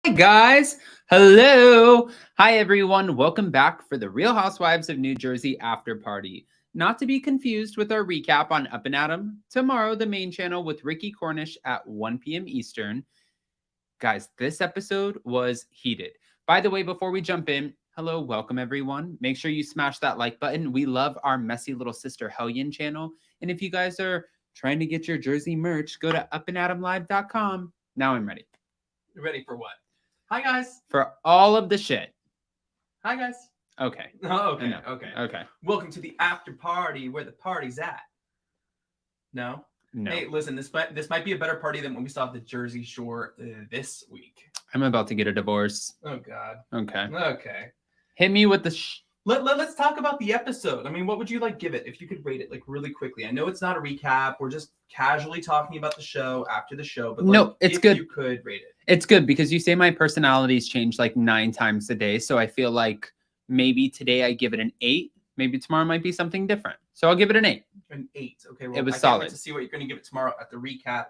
Hi, guys. Hello. Hi, everyone. Welcome back for the Real Housewives of New Jersey after party. Not to be confused with our recap on Up and Adam tomorrow, the main channel with Ricky Cornish at 1 p.m. Eastern. Guys, this episode was heated. By the way, before we jump in, hello, welcome everyone. Make sure you smash that like button. We love our messy little sister Hellion channel. And if you guys are trying to get your Jersey merch, go to upandadamlive.com. Now I'm ready. You ready for what? Hi, guys. For all of the shit. Hi, guys. Okay. Oh, okay. Enough. Okay. Okay. Welcome to the after party where the party's at. No? No. Hey, listen, this might be a better party than when we saw at the Jersey Shore this week. I'm about to get a divorce. Oh, God. Okay. Okay. Hit me with the Let's talk about the episode. I mean, what would you give it if you could rate it really quickly? I know it's not a recap. We're just casually talking about the show after the show, but no, it's if good. You could rate it. It's good because you say my personalities change 9 times a day, so I feel like maybe today I give it an 8. Maybe tomorrow might be something different. So I'll give it an 8. An 8. Okay, well, it was I solid. Can't wait to see what you're going to give it tomorrow at the recap.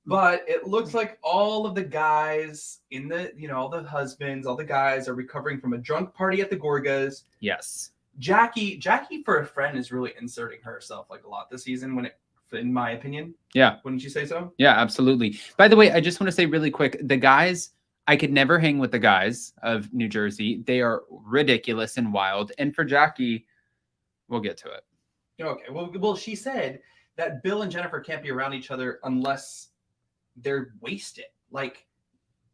But it looks like all of the guys in the, all the husbands, all the guys are recovering from a drunk party at the Gorgas. Yes. Jackie, for a friend, is really inserting herself a lot this season in my opinion. Yeah. Wouldn't you say so? Yeah, absolutely. By the way, I just want to say really quick, the guys, I could never hang with the guys of New Jersey. They are ridiculous and wild. And for Jackie, we'll get to it. Okay. Well, she said that Bill and Jennifer can't be around each other unless they're wasted.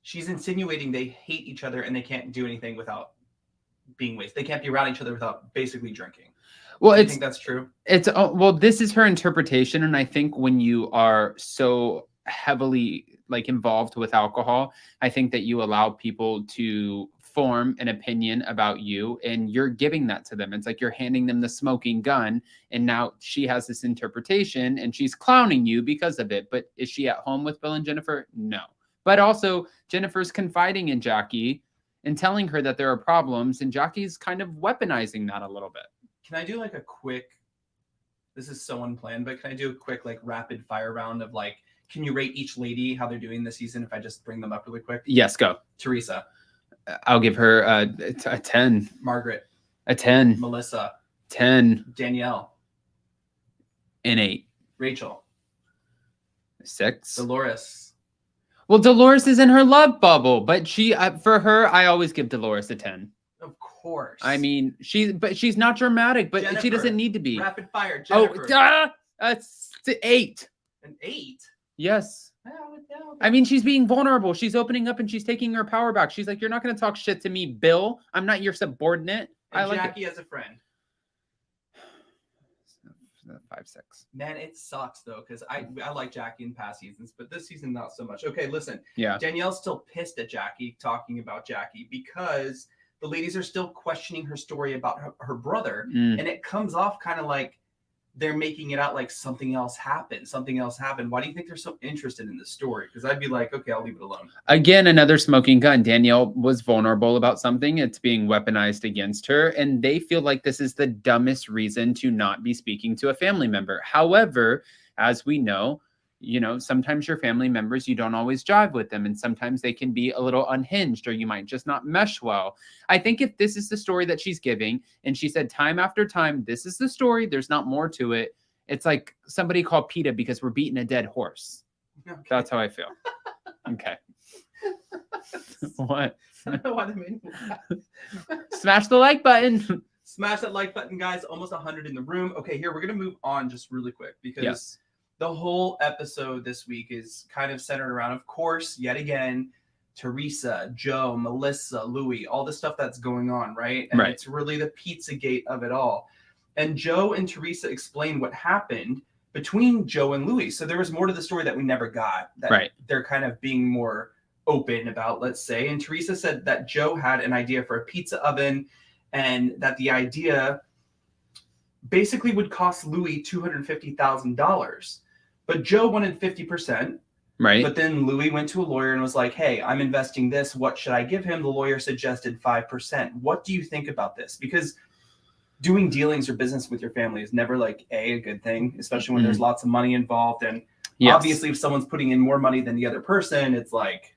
She's insinuating they hate each other and they can't do anything without being wasted. They can't be around each other without basically drinking. Well, do you think that's true? This is her interpretation, and I think when you are so heavily involved with alcohol, I think that you allow people to form an opinion about you, and you're giving that to them. It's like you're handing them the smoking gun, and now she has this interpretation, and she's clowning you because of it. But is she at home with Bill and Jennifer? No. But also, Jennifer's confiding in Jackie and telling her that there are problems, and Jackie's kind of weaponizing that a little bit. Can I do a quick, this is so unplanned, but can I do a quick rapid fire round of can you rate each lady how they're doing this season if I just bring them up really quick? Yes, go. Teresa. I'll give her a 10. Margaret. A 10. Melissa. 10. Danielle. An 8. Rachel. 6. Dolores. Well, Dolores is in her love bubble, but for her, I always give Dolores a 10. Of course. I mean, she's not dramatic, but Jennifer, she doesn't need to be. Rapid fire, Jennifer. It's 8. An 8? Yes. Yeah. I mean, she's being vulnerable. She's opening up and she's taking her power back. She's like, you're not going to talk shit to me, Bill. I'm not your subordinate. And Jackie as a friend. 5, 6. Man, it sucks though, because I like Jackie in past seasons, but this season not so much. Okay, listen. Yeah. Danielle's still pissed at Jackie, talking about Jackie, because the ladies are still questioning her story about her brother, and it comes off kind of like they're making it out like something else happened. Why do you think they're so interested in this story? Because I'd be like, okay, I'll leave it alone. Again, another smoking gun. Danielle was vulnerable about something. It's being weaponized against her. And they feel like this is the dumbest reason to not be speaking to a family member. However, as we know, sometimes your family members, you don't always jive with them. And sometimes they can be a little unhinged, or you might just not mesh well. I think if this is the story that she's giving, and she said time after time, this is the story, there's not more to it. It's like somebody called PETA because we're beating a dead horse. Okay. That's how I feel. Okay. What? I don't know why they made me laugh. Smash the like button. Smash that like button, guys. Almost 100 in the room. Okay, here, we're going to move on just really quick, because the whole episode this week is kind of centered around, of course, yet again, Teresa, Joe, Melissa, Louis, all the stuff that's going on, right? And it's really the Pizzagate of it all. And Joe and Teresa explain what happened between Joe and Louis. So there was more to the story that we never got, that they're kind of being more open about, let's say. And Teresa said that Joe had an idea for a pizza oven, and that the idea basically would cost Louis $250,000. But Joe wanted 50%. Right. But then Louis went to a lawyer and was like, hey, I'm investing this. What should I give him? The lawyer suggested 5%. What do you think about this? Because doing dealings or business with your family is never a good thing, especially when there's lots of money involved. And obviously, if someone's putting in more money than the other person, it's like,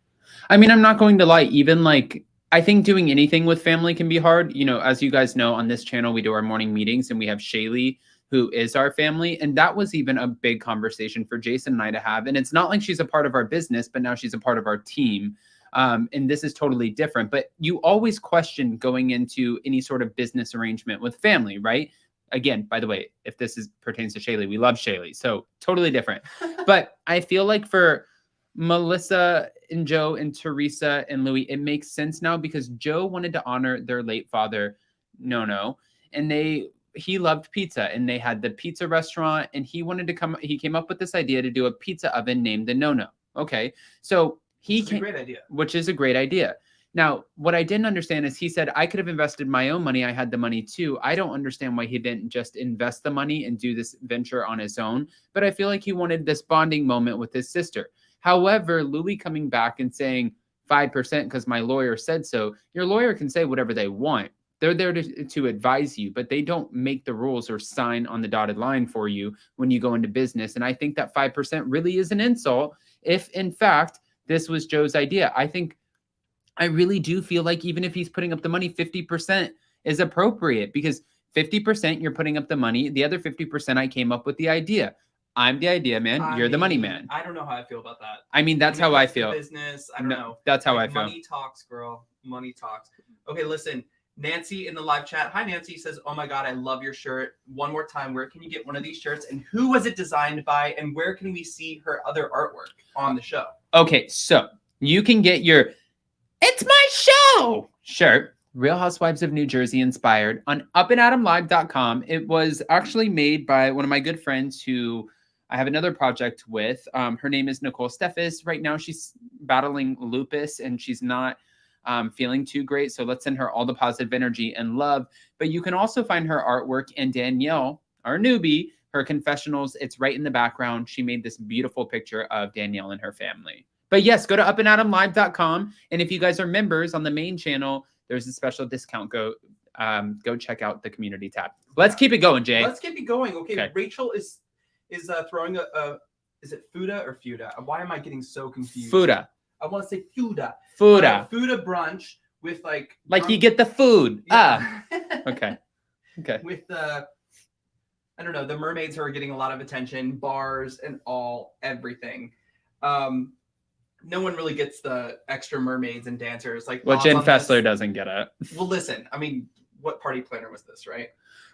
I mean, I'm not going to lie, even like, I think doing anything with family can be hard. You know, as you guys know, on this channel, we do our morning meetings and we have Shaylee, who is our family. And that was even a big conversation for Jason and I to have. And it's not like she's a part of our business, but now she's a part of our team. And this is totally different. But you always question going into any sort of business arrangement with family, right? Again, by the way, if this pertains to Shaylee, we love Shaylee. So totally different. But I feel like for Melissa and Joe and Teresa and Louis, it makes sense now because Joe wanted to honor their late father, No, and he loved pizza and they had the pizza restaurant and he came up with this idea to do a pizza oven named the No. Okay. So great idea. Which is a great idea. Now, what I didn't understand is he said, I could have invested my own money. I had the money too. I don't understand why he didn't just invest the money and do this venture on his own. But I feel like he wanted this bonding moment with his sister. However, Louis coming back and saying 5% because my lawyer said so, your lawyer can say whatever they want. They're there to advise you, but they don't make the rules or sign on the dotted line for you when you go into business. And I think that 5% really is an insult if, in fact, this was Joe's idea. I really do feel like even if he's putting up the money, 50% is appropriate because 50% you're putting up the money. The other 50% I came up with the idea. I'm the idea man. You're the money man. I don't know how I feel about that. I mean, that's how I feel. Business. I don't know. That's how I feel. Money talks, girl. Money talks. Okay, listen. Nancy in the live chat. Hi, Nancy says, oh my God, I love your shirt. One more time, where can you get one of these shirts? And who was it designed by? And where can we see her other artwork on the show? Okay, so you can get your It's My Show shirt. Real Housewives of New Jersey inspired on upandadamlive.com. It was actually made by one of my good friends who I have another project with. Her name is Nicole Steffes. Right now she's battling lupus and she's not feeling too great. So let's send her all the positive energy and love. But you can also find her artwork and Danielle, our newbie, her confessionals. It's right in the background. She made this beautiful picture of Danielle and her family. But yes, go to upandadamlive.com. And if you guys are members on the main channel, there's a special discount. Go check out the community tab. Let's keep it going, Jay. Let's keep it going. Okay. Rachel is throwing is it Fuda or Fuda? Why am I getting so confused? Fuda. I want to say Fuda. Fuda. Fuda brunch with like you get the food. Yeah. Okay. With the I don't know, the mermaids are getting a lot of attention, bars and everything. No one really gets the extra mermaids and dancers. Like Jen Fessler doesn't get it. Well, listen, I mean, what party planner was this, right?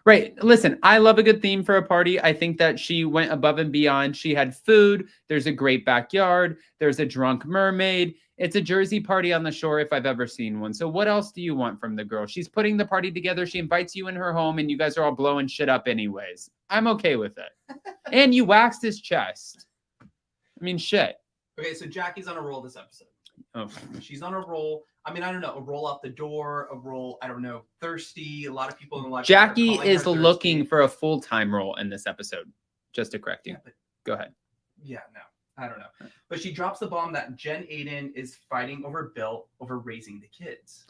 Right. Listen, I love a good theme for a party. I think that she went above and beyond. She had food. There's a great backyard. There's a drunk mermaid. It's a Jersey party on the shore if I've ever seen one. So what else do you want from the girl? She's putting the party together. She invites you in her home and you guys are all blowing shit up anyways. I'm okay with it. And you waxed his chest. I mean, shit. Okay, so Jackie's on a roll this episode. Oh. She's on a roll. I mean, I don't know, a roll out the door, a roll, I don't know, thirsty. A lot of people in the live. Jackie is looking for a full-time role in this episode. Just to correct you. Yeah, but, go ahead. Yeah, no, I don't know. But she drops the bomb that Jen Aiden is fighting over Bill over raising the kids.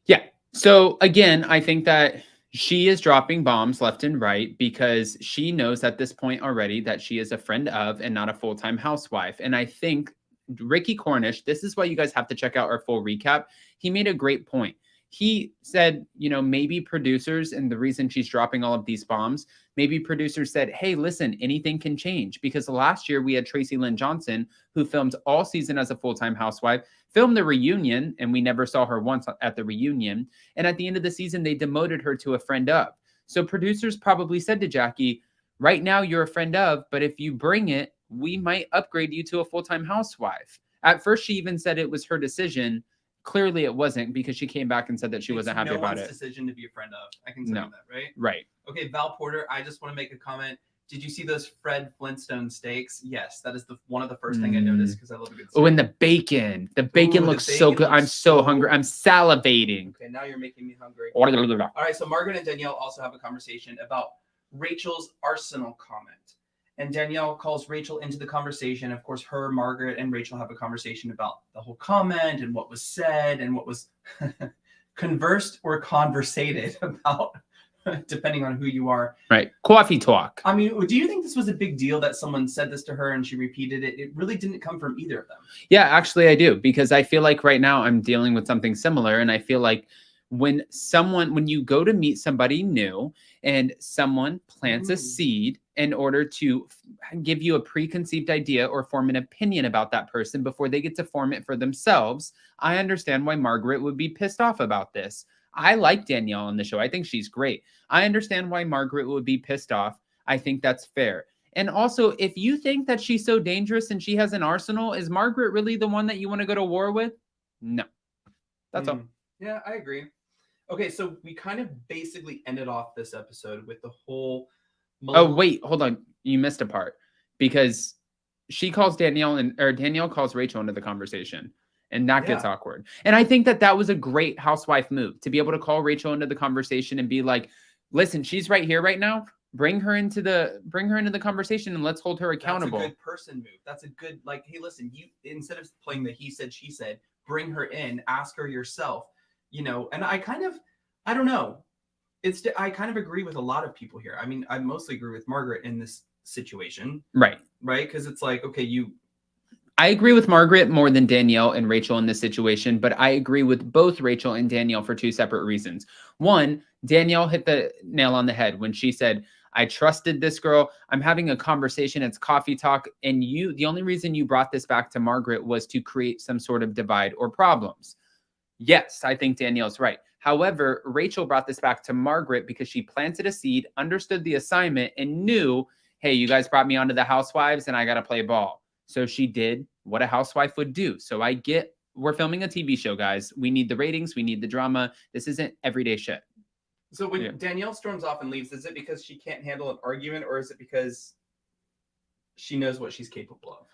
Yeah. So again, I think that she is dropping bombs left and right because she knows at this point already that she is a friend of and not a full-time housewife. And I think Ricky Cornish, this is why you guys have to check out our full recap. He made a great point. He said, you know, maybe producers, and the reason she's dropping all of these bombs, maybe producers said, hey, listen, anything can change. Because last year we had Tracy Lynn Johnson, who filmed all season as a full-time housewife, filmed the reunion, and we never saw her once at the reunion. And at the end of the season, they demoted her to a friend of. So producers probably said to Jackie, right now you're a friend of, but if you bring it, we might upgrade you to a full-time housewife. At first, she even said it was her decision. Clearly, it wasn't because she came back and said that she wasn't happy about it. No one's decision to be a friend of. I can tell you that, right? Right. Okay, Val Porter, I just want to make a comment. Did you see those Fred Flintstone steaks? Yes, that is one of the first thing I noticed because I love a good steak. Oh, and the bacon. The bacon looks so good. I'm so hungry. I'm salivating. Okay, now you're making me hungry. All right, so Margaret and Danielle also have a conversation about Rachel's arsenal comment. And Danielle calls Rachel into the conversation. Of course, Margaret, and Rachel have a conversation about the whole comment and what was said and what was conversed or conversated about depending on who you are. Right. Coffee talk. I mean, do you think this was a big deal that someone said this to her and she repeated it? It really didn't come from either of them. Yeah, actually I do, because I feel like right now I'm dealing with something similar. And I feel like when you go to meet somebody new and someone plants a seed in order to give you a preconceived idea or form an opinion about that person before they get to form it for themselves, I understand why Margaret would be pissed off about this. I like Danielle on the show. I think she's great. I understand why Margaret would be pissed off. I think that's fair. And also, if you think that she's so dangerous and she has an arsenal, is Margaret really the one that you want to go to war with? No. That's all. Yeah, I agree. Okay, so we kind of basically ended off this episode with the whole... Oh, wait, hold on. You missed a part. Because she calls Danielle, or Danielle calls Rachel into the conversation. And that gets awkward. And I think that that was a great housewife move, to be able to call Rachel into the conversation and be like, listen, she's right here right now. Bring her into the conversation and let's hold her accountable. That's a good person move. That's a good, like, hey, listen, you, instead of playing the he said, she said, bring her in, ask her yourself, you know. And I don't know. I kind of agree with a lot of people here. I mean, I mostly agree with Margaret in this situation. Right. Right. Because it's like, okay, I agree with Margaret more than Danielle and Rachel in this situation, but I agree with both Rachel and Danielle for two separate reasons. One, Danielle hit the nail on the head when she said, I trusted this girl. I'm having a conversation. It's coffee talk. And the only reason you brought this back to Margaret was to create some sort of divide or problems. Yes, I think Danielle's right. However, Rachel brought this back to Margaret because she planted a seed, understood the assignment, and knew, hey, you guys brought me onto the Housewives and I got to play ball. So she did what a housewife would do. So I get, we're filming a TV show, guys. We need the ratings. We need the drama. This isn't everyday shit. So when Danielle storms off and leaves, is it because she can't handle an argument, or is it because she knows what she's capable of?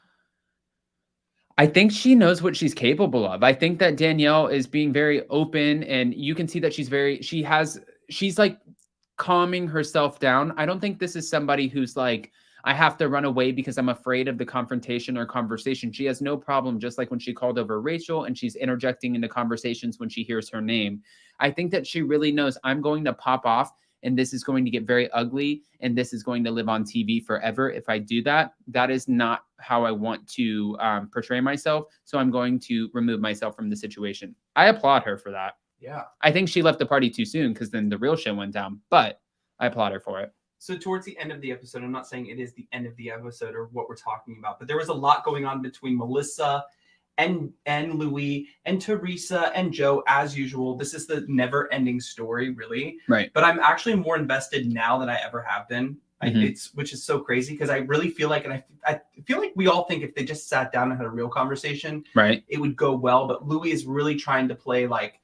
I think she knows what she's capable of. I think that Danielle is being very open, and you can see that she's like calming herself down. I don't think this is somebody who's like, I have to run away because I'm afraid of the confrontation or conversation. She has no problem, just like when she called over Rachel and she's interjecting into conversations when she hears her name. I think that she really knows, I'm going to pop off and this is going to get very ugly and this is going to live on TV forever. If I do that, that is not how I want to portray myself. So I'm going to remove myself from the situation. I applaud her for that. Yeah. I think she left the party too soon because then the real shit went down, but I applaud her for it. So towards the end of the episode, I'm not saying it is the end of the episode or what we're talking about, but there was a lot going on between Melissa and Louis and Teresa and Joe, as usual. This is the never-ending story, really. Right. But I'm actually more invested now than I ever have been. Which is so crazy because I really feel like, and I feel like we all think if they just sat down and had a real conversation, right, it would go well. But Louis is really trying to play like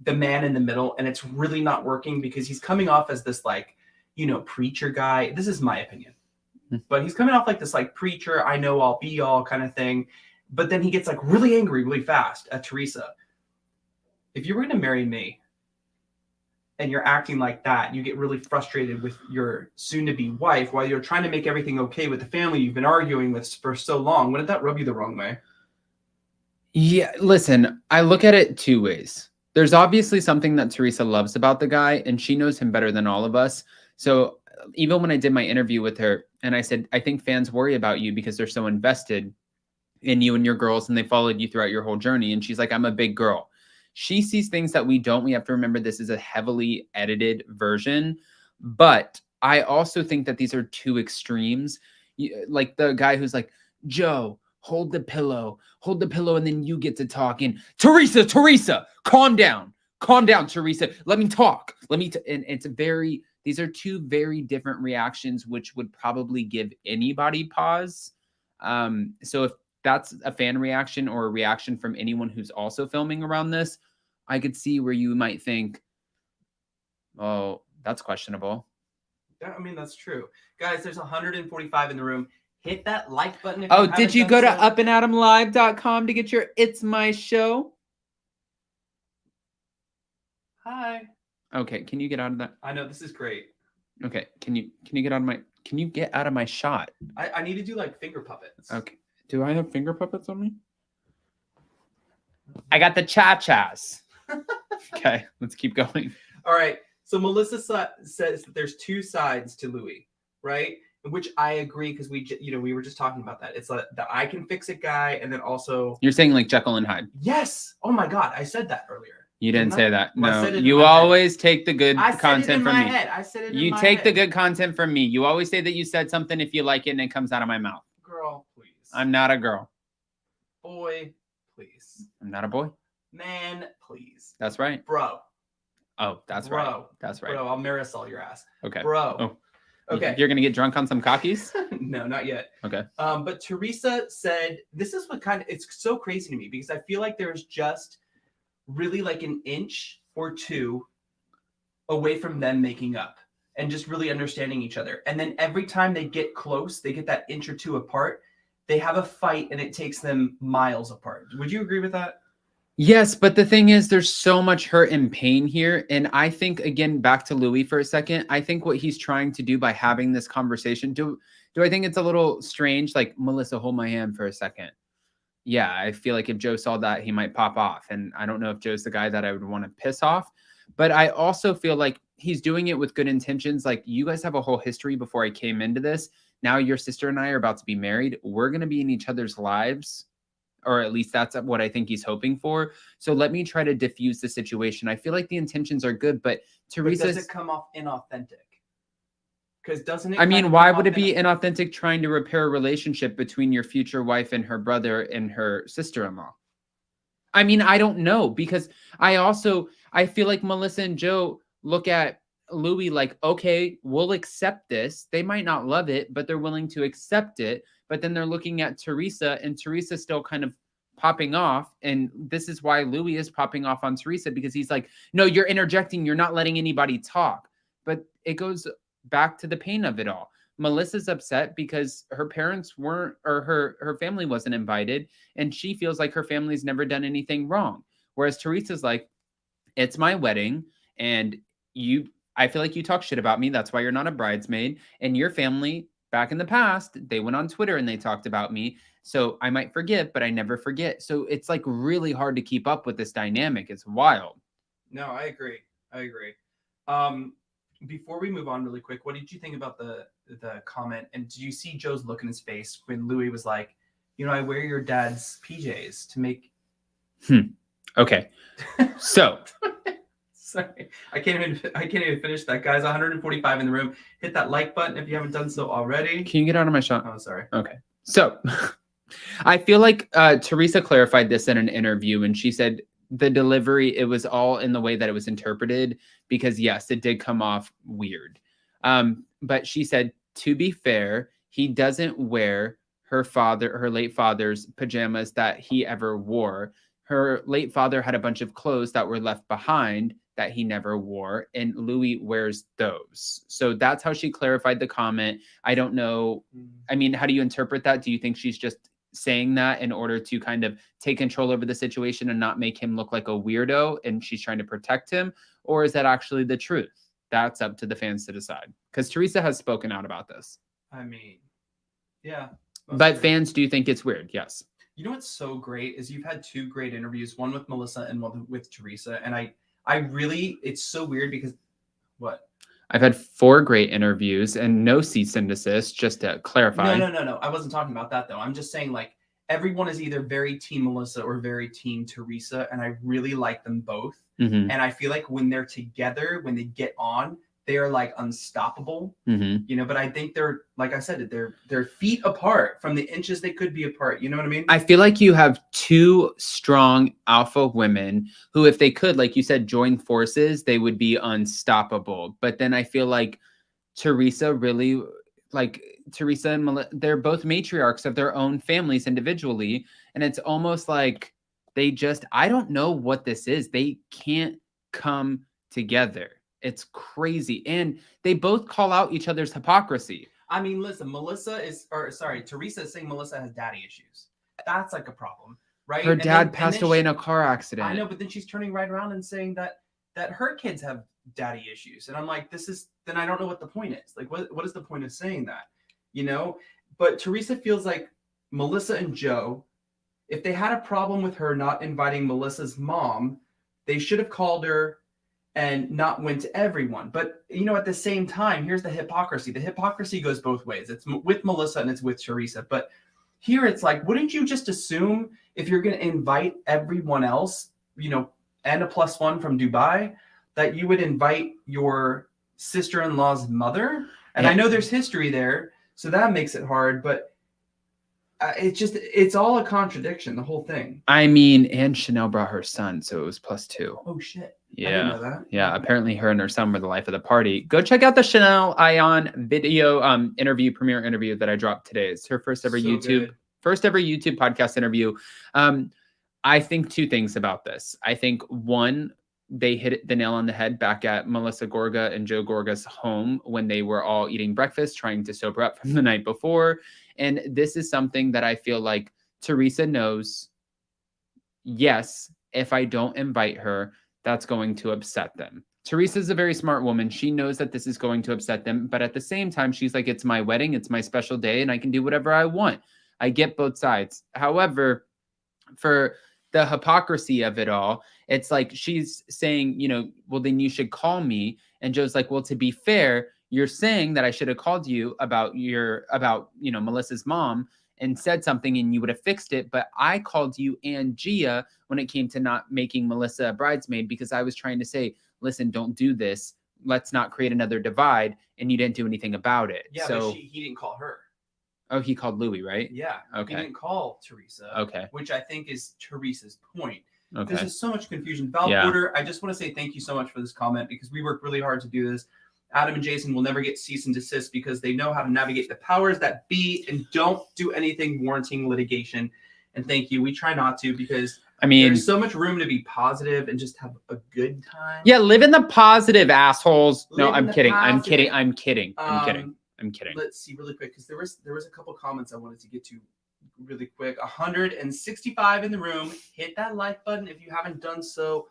the man in the middle, and it's really not working because he's coming off as this like, you know, preacher guy. This is my opinion, but he's coming off like this like preacher, I know I'll be all kind of thing. But then he gets like really angry really fast at Teresa. If you were going to marry me and you're acting like that, you get really frustrated with your soon-to-be wife while you're trying to make everything okay with the family you've been arguing with for so long. Wouldn't that rub you the wrong way? Yeah, listen, I look at it two ways. There's obviously something that Teresa loves about the guy, and she knows him better than all of us. So even when I did my interview with her, and I said, I think fans worry about you because they're so invested in you and your girls, and they followed you throughout your whole journey. And she's like, I'm a big girl. She sees things that we don't. We have to remember this is a heavily edited version. But I also think that these are two extremes. Like the guy who's like, Joe, hold the pillow, and then you get to talk. And Teresa, calm down, Teresa. Let me talk. And it's these are two very different reactions, which would probably give anybody pause. So if that's a fan reaction or a reaction from anyone who's also filming around this, I could see where you might think, oh, that's questionable. I mean, that's true. Guys, there's 145 in the room. Hit that like button. If did you go to upandadamlive.com to get your It's My Show? Hi. Okay, can you get out of that? I know, this is great. Okay, can you get out of my shot? I need to do like finger puppets. Okay. Do I have finger puppets on me? I got the cha-chas. Okay, let's keep going. All right. So Melissa says that there's two sides to Louis, right? Which I agree because we were just talking about that. It's like the I can fix it guy, and then also You're saying like Jekyll and Hyde. Yes. Oh my God, I said that earlier. You didn't say that. Well, No, I said it you always take the good content from me. I said it in my head. You take the good content from me. You always say that you said something if you like it and it comes out of my mouth. Girl, please. I'm not a girl. Boy, please. I'm not a boy. Man, please. That's right. Bro. Oh, that's right. That's right. Bro, I'll Marisol your ass. Okay. Bro. Oh. Okay. You're gonna get drunk on some cockies? No, not yet. Okay. But Teresa said, this is what it's so crazy to me because I feel like there's just really like an inch or two away from them making up and just really understanding each other. And then every time they get close, they get that inch or two apart, they have a fight and it takes them miles apart. Would you agree with that? Yes, but the thing is, there's so much hurt and pain here. And I think, again, back to Louis for a second, I think what he's trying to do by having this conversation, do I think it's a little strange? Like, Melissa, hold my hand for a second. Yeah, I feel like if Joe saw that, he might pop off. And I don't know if Joe's the guy that I would want to piss off. But I also feel like he's doing it with good intentions. Like, you guys have a whole history before I came into this. Now your sister and I are about to be married. We're going to be in each other's lives. Or at least that's what I think he's hoping for. So let me try to diffuse the situation. I feel like the intentions are good, but Teresa... Does it come off inauthentic? Because doesn't it... I mean, why would it be inauthentic trying to repair a relationship between your future wife and her brother and her sister-in-law? I mean, I don't know, because I feel like Melissa and Joe look at Louis like, okay, we'll accept this. They might not love it, but they're willing to accept it. But then they're looking at Teresa, and Teresa's still kind of popping off. And this is why Louis is popping off on Teresa, because he's like, no, you're interjecting. You're not letting anybody talk. But it goes back to the pain of it all. Melissa's upset because her parents weren't, or her family wasn't invited. And she feels like her family's never done anything wrong. Whereas Teresa's like, it's my wedding. And I feel like you talk shit about me. That's why you're not a bridesmaid. And your family, back in the past, they went on Twitter and they talked about me. So I might forgive, but I never forget. So it's like really hard to keep up with this dynamic. It's wild. No, I agree. Before we move on really quick, what did you think about the comment? And did you see Joe's look in his face when Louis was like, I wear your dad's PJs to make... Okay. So... Sorry, I can't even finish that, guys. 145 in the room. Hit that like button if you haven't done so already. Can you get out of my shot? Oh, sorry. Okay. So I feel like Teresa clarified this in an interview, and she said the delivery, it was all in the way that it was interpreted, because yes, it did come off weird. But she said, to be fair, he doesn't wear her late father's pajamas that he ever wore. Her late father had a bunch of clothes that were left behind that he never wore, and Louis wears those. So that's how she clarified the comment. I don't know. I mean, how do you interpret that? Do you think she's just saying that in order to kind of take control over the situation and not make him look like a weirdo, and she's trying to protect him? Or is that actually the truth? That's up to the fans to decide, because Teresa has spoken out about this. I mean, yeah. But fans do think it's weird. Yes. You know what's so great is you've had two great interviews, one with Melissa and one with Teresa. And I really, it's so weird because what? I've had 4 great interviews and no cease and desist, just to clarify. No. I wasn't talking about that though. I'm just saying, like, everyone is either very team Melissa or very team Teresa. And I really like them both. Mm-hmm. And I feel like when they're together, when they get on, they are like unstoppable, but I think they're, like I said, they're feet apart from the inches they could be apart. You know what I mean? I feel like you have 2 strong alpha women who, if they could, like you said, join forces, they would be unstoppable. But then I feel like Teresa really, like Teresa and Melissa, they're both matriarchs of their own families individually. And it's almost like I don't know what this is. They can't come together. It's crazy. And they both call out each other's hypocrisy. I mean, listen, Teresa is saying Melissa has daddy issues. That's like a problem, right? Her dad passed away in a car accident. I know, but then she's turning right around and saying that her kids have daddy issues. And I'm like, then I don't know what the point is. Like, what is the point of saying that? But Teresa feels like Melissa and Joe, if they had a problem with her not inviting Melissa's mom, they should have called her and not win to everyone. But, you know, at the same time, here's the hypocrisy. The hypocrisy goes both ways. It's with Melissa and it's with Teresa. But here it's like, wouldn't you just assume if you're going to invite everyone else, you know, and a +1 from Dubai, that you would invite your sister-in-law's mother? And I know there's history there, so that makes it hard, but it's all a contradiction, the whole thing. I mean, and Chanel brought her son, so it was +2. Oh shit. Yeah. I didn't know that. Yeah, apparently her and her son were the life of the party. Go check out the Chanel Ion video premiere interview that I dropped today. It's her first ever YouTube podcast interview. I think two things about this. I think one, they hit the nail on the head back at Melissa Gorga and Joe Gorga's home when they were all eating breakfast, trying to sober up from the night before. And this is something that I feel like Teresa knows. Yes, if I don't invite her, that's going to upset them. Teresa's a very smart woman. She knows that this is going to upset them. But at the same time, she's like, it's my wedding. It's my special day. And I can do whatever I want. I get both sides. However, for the hypocrisy of it all, it's like she's saying, you know, well, then you should call me. And Joe's like, well, to be fair, you're saying that I should have called you about Melissa's mom and said something and you would have fixed it. But I called you and Gia when it came to not making Melissa a bridesmaid because I was trying to say, listen, don't do this. Let's not create another divide. And you didn't do anything about it. Yeah, so but he didn't call her. Oh, he called Louis, right? Yeah. Okay. He didn't call Teresa. Okay. Which I think is Teresa's point. Okay. There's just so much confusion. Val Porter, I just want to say thank you so much for this comment because we worked really hard to do this. Adam and Jason will never get cease and desist because they know how to navigate the powers that be and don't do anything warranting litigation. And thank you. We try not to because there's so much room to be positive and just have a good time. Yeah, live in the positive, assholes. No, I'm kidding. I'm kidding. I'm kidding. I'm kidding. I'm kidding. Let's see really quick because there was a couple comments I wanted to get to really quick. 165 in the room. Hit that like button if you haven't done so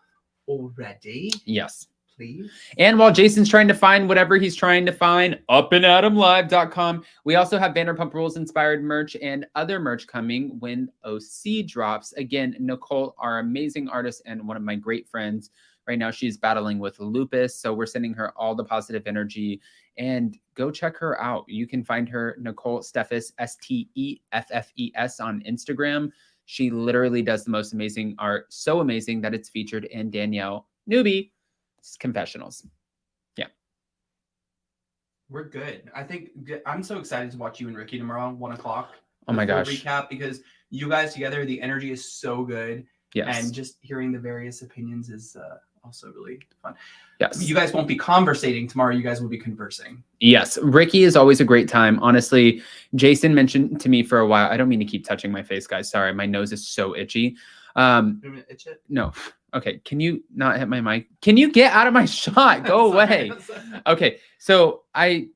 already. Yes. Please. And while Jason's trying to find whatever he's trying to find, upandadamlive.com. We also have Vanderpump Rules inspired merch and other merch coming when OC drops. Again, Nicole, our amazing artist and one of my great friends. Right now, she's battling with lupus. So we're sending her all the positive energy. And go check her out. You can find her, Nicole Steffes, Steffes on Instagram. She literally does the most amazing art. So amazing that it's featured in Danielle Newbie's Confessionals. Yeah. We're good. I think I'm so excited to watch you and Ricky tomorrow, 1 o'clock. Oh my gosh. Recap because you guys together, the energy is so good. Yes. And just hearing the various opinions is also really fun. Yes. You guys won't be conversating tomorrow. You guys will be conversing. Yes. Ricky is always a great time. Honestly, Jason mentioned to me for a while. I don't mean to keep touching my face, guys. Sorry. My nose is so itchy. You want me to itch it? No. Okay. Can you not hit my mic? Can you get out of my shot? Go away. Okay. So I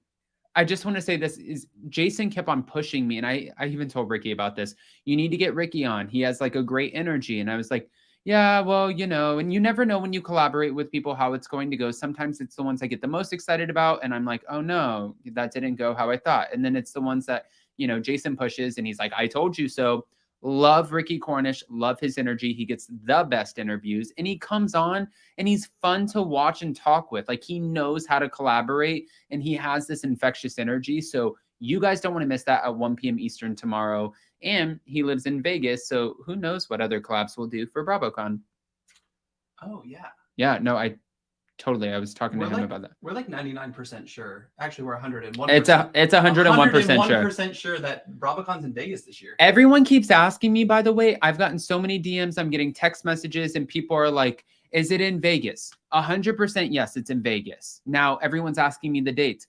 just want to say this is Jason kept on pushing me. And I even told Ricky about this. You need to get Ricky on. He has like a great energy. And I was like, yeah, well, you know, and you never know when you collaborate with people, how it's going to go. Sometimes it's the ones I get the most excited about. And I'm like, oh no, that didn't go how I thought. And then it's the ones that, you know, Jason pushes and he's like, I told you so. Love Ricky Cornish, love his energy. He gets the best interviews and he comes on and he's fun to watch and talk with. Like he knows how to collaborate and he has this infectious energy. So you guys don't want to miss that at 1 p.m. Eastern tomorrow. And he lives in Vegas. So who knows what other collabs we'll do for BravoCon. Oh, yeah. Yeah, no, I was talking to him about that. We're like 99% sure. Actually, we're 101%. It's 101% sure. 101% sure that BravoCon's in Vegas this year. Everyone keeps asking me, by the way. I've gotten so many DMs. I'm getting text messages and people are like, is it in Vegas? 100% yes, it's in Vegas. Now, everyone's asking me the dates.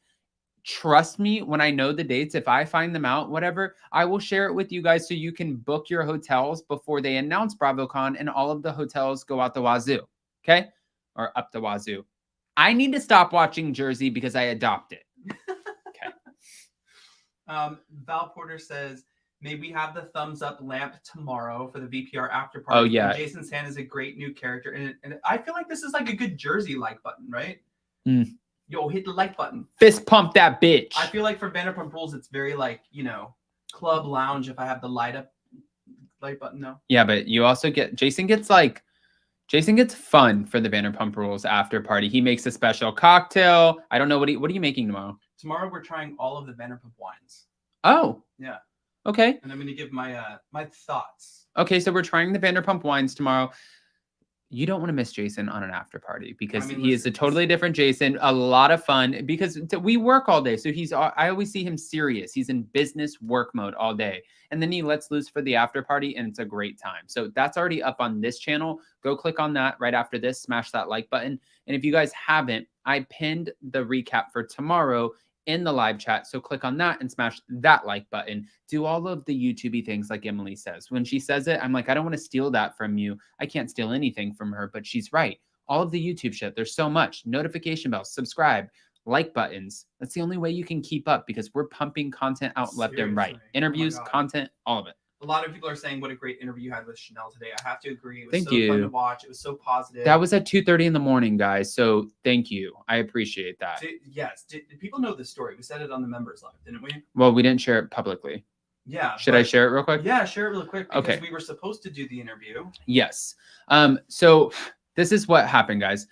Trust me, when I know the dates, if I find them out, whatever, I will share it with you guys so you can book your hotels before they announce BravoCon and all of the hotels go out the wazoo. Okay? Or up the wazoo. I need to stop watching Jersey because I adopt it. Okay. Val Porter says, may we have the thumbs up lamp tomorrow for the VPR after party. Oh, yeah. And Jason Sand is a great new character. And I feel like this is like a good Jersey like button, right? Yo, hit the like button. Fist pump that bitch. I feel like for Vanderpump Rules, it's very like, you know, club lounge if I have the light button, no? Yeah, but you also get, Jason gets like, Jason gets fun for the Vanderpump Rules after party. He makes a special cocktail. I don't know what are you making tomorrow? Tomorrow we're trying all of the Vanderpump wines. Oh. Yeah. Okay. And I'm going to give my my thoughts. Okay, so we're trying the Vanderpump wines tomorrow. You don't want to miss Jason on an after party because he is a totally different Jason. A lot of fun because we work all day. So I always see him serious. He's in business work mode all day. And then he lets loose for the after party and it's a great time. So that's already up on this channel. Go click on that right after this, smash that like button. And if you guys haven't, I pinned the recap for tomorrow in the live chat. So click on that and smash that like button. Do all of the YouTubey things like Emily says. When she says it, I'm like, I don't want to steal that from you. I can't steal anything from her, but she's right. All of the YouTube shit, there's so much. Notification bells, subscribe, like buttons. That's the only way you can keep up because we're pumping content out left and right. Interviews, content, all of it. A lot of people are saying what a great interview you had with Chanel today. I have to agree. It was Thank so you. fun to watch. It was so positive. That was at 2:30 in the morning, guys. So thank you. I appreciate that. Yes. Did people know this story? We said it on the members live, didn't we? Well, we didn't share it publicly. Yeah. Should I share it real quick? Yeah, share it really quick because okay. we were supposed to do the interview. Yes. So this is what happened, guys.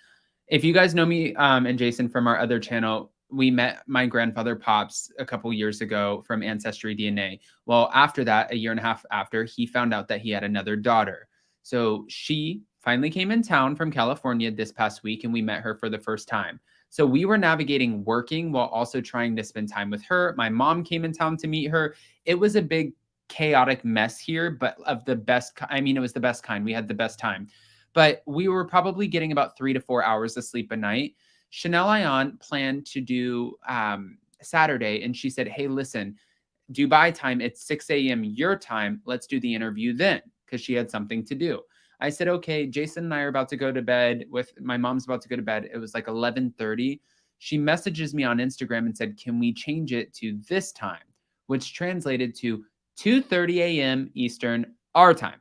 If you guys know me and Jason from our other channel, we met my grandfather Pops a couple years ago from Ancestry DNA. Well, after that, a year and a half after, he found out that he had another daughter. So she finally came in town from California this past week and we met her for the first time. So we were navigating working while also trying to spend time with her. My mom came in town to meet her. It was a big chaotic mess here, but of the best. I mean, it was the best kind. We had the best time. But we were probably getting about 3 to 4 hours of sleep a night. Chanel Ayan planned to do Saturday, and she said, hey, listen, Dubai time, it's 6 a.m. your time. Let's do the interview then, because she had something to do. I said, okay, Jason and I are about to go to bed. My mom's about to go to bed. It was like 11:30. She messages me on Instagram and said, can we change it to this time, which translated to 2:30 a.m. Eastern, our time.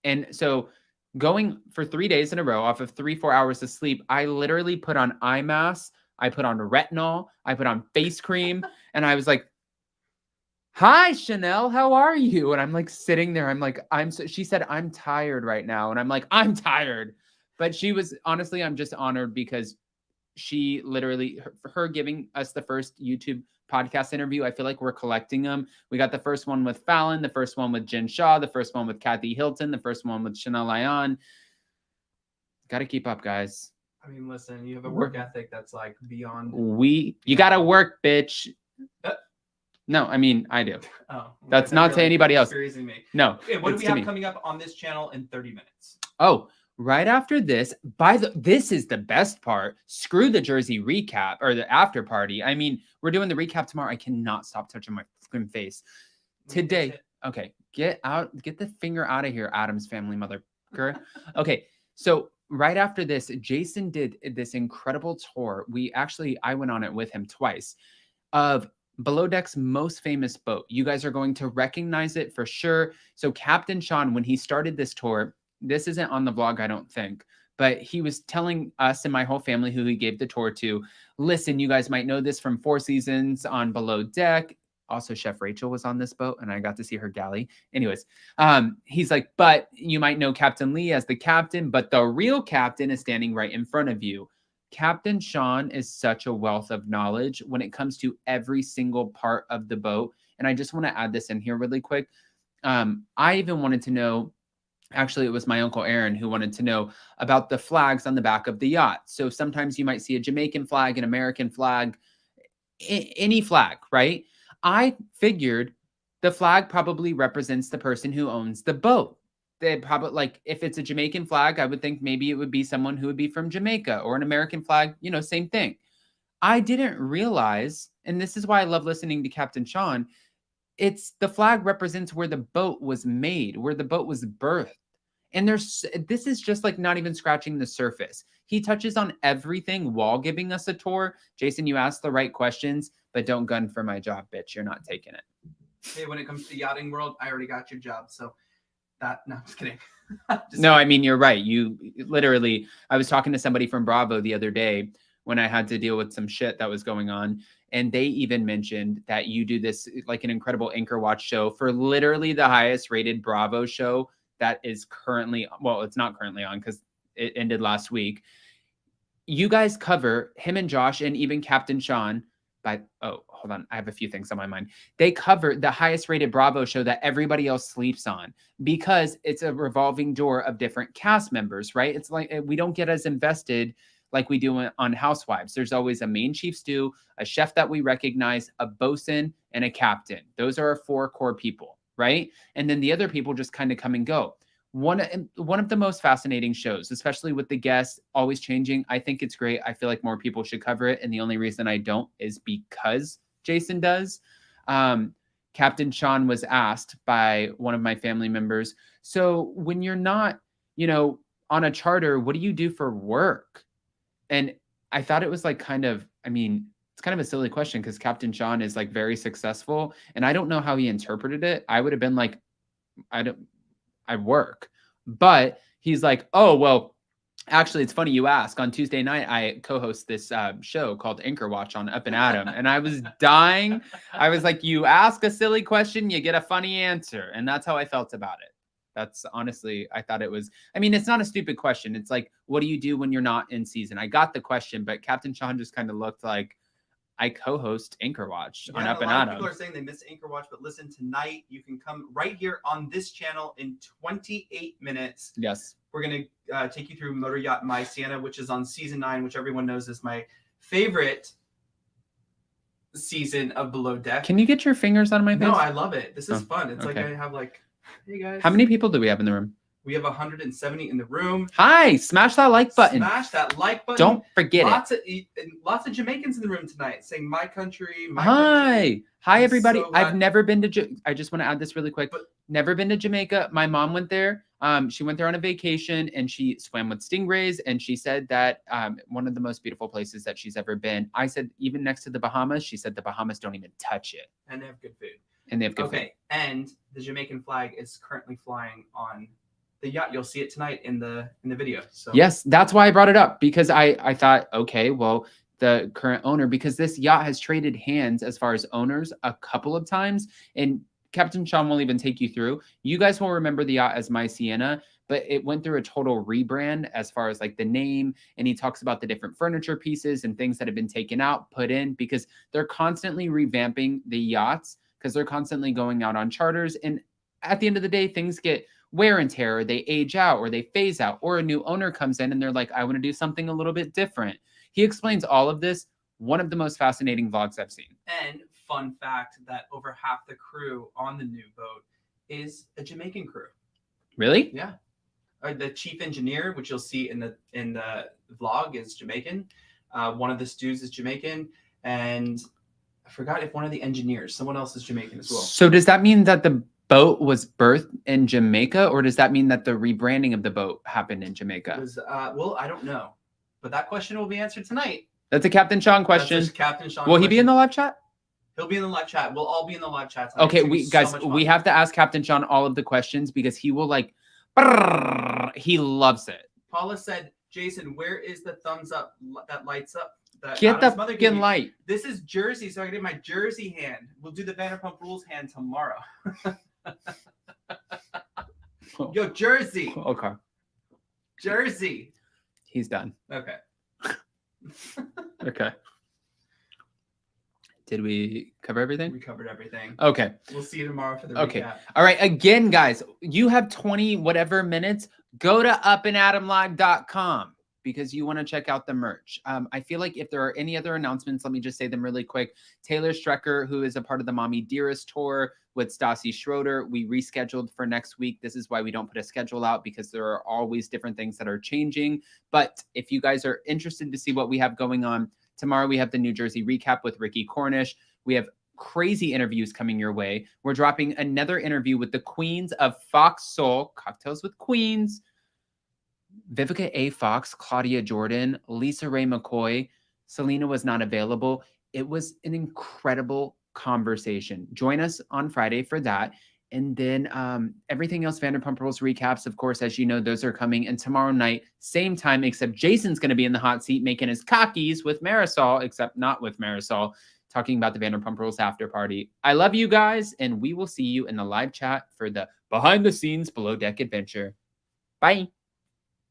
And so going for 3 days in a row off of 3-4 hours of sleep, I literally put on eye masks, I put on retinol, I put on face cream, and I was like, hi, Chanel, how are you? And I'm like sitting there, I'm like, she said, I'm tired right now. And I'm like, I'm tired. But she was, honestly, I'm just honored because she literally, her giving us the first YouTube podcast interview, I feel like we're collecting them. We got the first one with Fallon, the first one with Jen Shaw, the first one with Kathy Hilton, the first one with Chanel Ayan. Got to keep up, guys. I mean, listen, you have a work ethic that's like beyond. You got to work, bitch. No, I mean, I do. Oh, that's not to anybody else. Me. No. Okay, what do we have coming up on this channel in 30 minutes? Oh, right after this, this is the best part. Screw the Jersey recap or the after party. I mean, we're doing the recap tomorrow. I cannot stop touching my fucking face. Today, okay, get the finger out of here, Adam's family motherfucker. Okay, so right after this, Jason did this incredible tour. I went on it with him twice of Below Deck's most famous boat. You guys are going to recognize it for sure. So Captain Sean, when he started this tour, this isn't on the vlog, I don't think, but he was telling us and my whole family who he gave the tour to, listen, you guys might know this from 4 seasons on Below Deck. Also, Chef Rachel was on this boat and I got to see her galley. Anyways, he's like, but you might know Captain Lee as the captain, but the real captain is standing right in front of you. Captain Sean is such a wealth of knowledge when it comes to every single part of the boat. And I just want to add this in here really quick. I even wanted to know, actually, it was my Uncle Aaron who wanted to know about the flags on the back of the yacht. So sometimes you might see a Jamaican flag, an American flag, any flag, right? I figured the flag probably represents the person who owns the boat. They probably, like, if it's a Jamaican flag, I would think maybe it would be someone who would be from Jamaica, or an American flag, same thing. I didn't realize, and this is why I love listening to Captain Sean, it's the flag represents where the boat was made, where the boat was birthed. And this is just like not even scratching the surface. He touches on everything while giving us a tour. Jason, you asked the right questions, but don't gun for my job, bitch. You're not taking it. Hey, when it comes to the yachting world, I already got your job. So no, I'm just kidding. I mean, you're right. You literally, I was talking to somebody from Bravo the other day when I had to deal with some shit that was going on. And they even mentioned that you do this, like, an incredible Anchor Watch show for literally the highest rated Bravo show that is currently, well, it's not currently on because it ended last week. You guys cover him and Josh and even Captain Sean hold on. I have a few things on my mind. They cover the highest rated Bravo show that everybody else sleeps on because it's a revolving door of different cast members, right? It's like we don't get as invested like we do on Housewives. There's always a main chief stew, a chef that we recognize, a bosun, and a captain. Those are our 4 core people, right? And then the other people just kind of come and go. One of the most fascinating shows, especially with the guests always changing. I think it's great. I feel like more people should cover it. And the only reason I don't is because Jason does. Captain Sean was asked by one of my family members, so when you're not, on a charter, what do you do for work? And I thought it was like it's kind of a silly question because Captain Sean is like very successful. And I don't know how he interpreted it. I would have been like, I work. But he's like, oh, well, actually, it's funny you ask. On Tuesday night, I co-host this show called Anchor Watch on Up and Adam. And I was dying. I was like, you ask a silly question, you get a funny answer. And that's how I felt about it. That's honestly, I thought it was, it's not a stupid question. It's like, what do you do when you're not in season? I got the question, but Captain Sean just kind of looked like, I co-host Anchor Watch on Up and Adam. People are saying they missed Anchor Watch, but listen, tonight you can come right here on this channel in 28 minutes. Yes. We're going to take you through Motor Yacht My Sienna, which is on season 9, which everyone knows is my favorite season of Below Deck. Can you get your fingers out of my face? No, I love it. This is fun. It's okay. like I have hey guys. How many people do we have in the room? We have 170 in the room. Hi, smash that like button. Smash that like button. Don't forget Lots of Jamaicans in the room tonight saying my country, my Hi. country. Hi, everybody. So I've never been to I just want to add this really quick. Never been to Jamaica. My mom went there. She went there on a vacation and she swam with stingrays. And she said that one of the most beautiful places that she's ever been. I said, even next to the Bahamas, she said the Bahamas don't even touch it. And they have good food. And they have good food. And the Jamaican flag is currently flying on the yacht. You'll see it tonight in the video. So yes, that's why I brought it up, because I thought, okay, well, the current owner, because this yacht has traded hands as far as owners a couple of times, and Captain Sean will even take you through. You guys will remember the yacht as My Sienna, but it went through a total rebrand as far as like the name, and he talks about the different furniture pieces and things that have been taken out, put in, because they're constantly revamping the yachts because they're constantly going out on charters, and at the end of the day, things get wear and tear, or they age out, or they phase out, or a new owner comes in and they're like, I want to do something a little bit different. He explains all of this. One of the most fascinating vlogs I've seen. And fun fact that over half the crew on the new boat is a Jamaican crew. Really? Yeah. The chief engineer, which you'll see in the vlog, is Jamaican. One of the stews is Jamaican, and I forgot if one of the engineers, someone else, is Jamaican as well. So does that mean that the boat was birthed in Jamaica, or does that mean that the rebranding of the boat happened in Jamaica? It was, well, I don't know, but that question will be answered tonight. That's a Captain Sean question. That's a Captain Sean Will he be in the live chat? He'll be in the live chat. We'll all be in the live chat tonight. Okay, we have to ask Captain Sean all of the questions because he will he loves it. Paula said, Jason, where is the thumbs up that lights up? Get the fucking light. This is Jersey, so I can do my Jersey hand. We'll do the Vanderpump Rules hand tomorrow. Yo, Jersey. Okay. Jersey. He's done. Okay. Okay. Did we cover everything? We covered everything. Okay. We'll see you tomorrow for the recap. All right. Again, guys, you have 20 whatever minutes. Go to upandadamlive.com because you want to check out the merch. I feel like if there are any other announcements, let me just say them really quick. Taylor Strecker, who is a part of the Mommy Dearest tour with Stassi Schroeder, we rescheduled for next week. This is why we don't put a schedule out, because there are always different things that are changing. But if you guys are interested to see what we have going on, tomorrow we have the New Jersey recap with Ricky Cornish. We have crazy interviews coming your way. We're dropping another interview with the queens of Fox Soul, Cocktails with Queens, Vivica A. Fox, Claudia Jordan, Lisa Ray McCoy. Selena was not available. It was an incredible conversation. Join us on Friday for that. And then everything else, Vanderpump Rules recaps, of course, as you know, those are coming. And tomorrow night, same time, except Jason's going to be in the hot seat making his cockies with Marisol, except not with Marisol, talking about the Vanderpump Rules after party. I love you guys, and we will see you in the live chat for the behind the scenes Below Deck adventure. Bye.